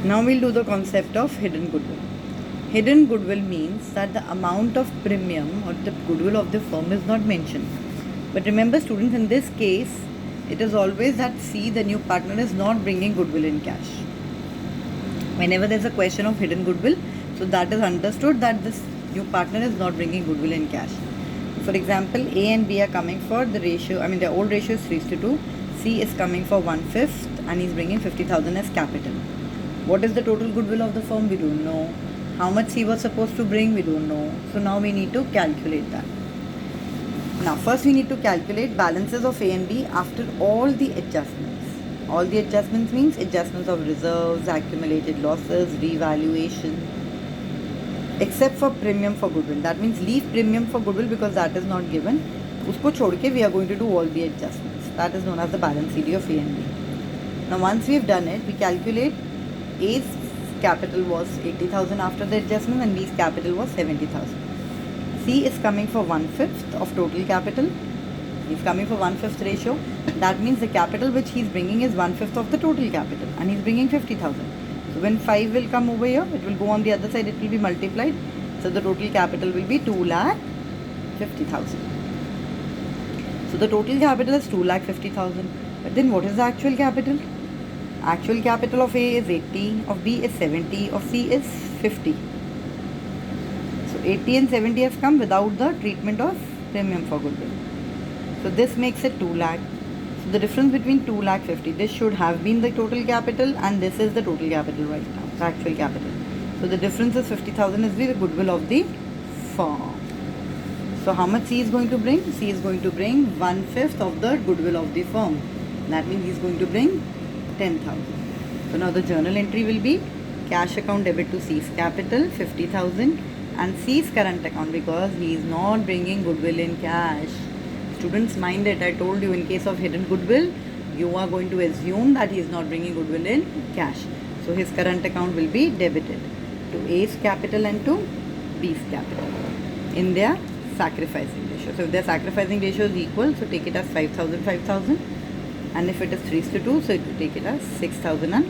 Now we'll do the concept of hidden goodwill. Hidden goodwill means that the amount of premium or the goodwill of the firm is not mentioned. But remember students, in this case, it is always that C, the new partner, is not bringing goodwill in cash. Whenever there's a question of hidden goodwill, so that is understood that this new partner is not bringing goodwill in cash. For example, A and B are coming for the ratio, their old ratio is 3:2. C is coming for 1/5 and he's bringing 50,000 as capital. What is the total goodwill of the firm? We don't know. How much he was supposed to bring? We don't know. So now we need to calculate that. Now first we need to calculate balances of A and B after all the adjustments. All the adjustments means adjustments of reserves, accumulated losses, revaluation, except for premium for goodwill. That means leave premium for goodwill because that is not given. Usko chhod ke we are going to do all the adjustments. That is known as the balance CD of A and B. Now once we have done it, we calculate A's capital was 80,000 after the adjustment and B's capital was 70,000. C is coming for 1/5 of total capital. He's coming for 1/5 ratio. That means the capital which he's bringing is 1/5 of the total capital and he's bringing 50,000. So when 5 will come over here, it will go on the other side, it will be multiplied. So the total capital will be 2,50,000. So the total capital is 2,50,000. But then what is the actual capital? Actual capital of A is 80, of B is 70, of C is 50. So 80 and 70 has come without the treatment of premium for goodwill. So this makes it 2 lakh. So the difference between 2,50,000, this should have been the total capital and this is the total capital right now, the actual capital. So the difference is 50,000 is the goodwill of the firm. So how much C is going to bring? C is going to bring 1/5 of the goodwill of the firm. That means he is going to bring 10,000. So now the journal entry will be cash account debit to C's capital 50,000 and C's current account because he is not bringing goodwill in cash. Students, mind it, I told you in case of hidden goodwill, you are going to assume that he is not bringing goodwill in cash. So his current account will be debited to A's capital and to B's capital in their sacrificing ratio. So if their sacrificing ratio is equal, so take it as 5,000, 5,000. And if it is 3:2, so it will take it as 6,000 and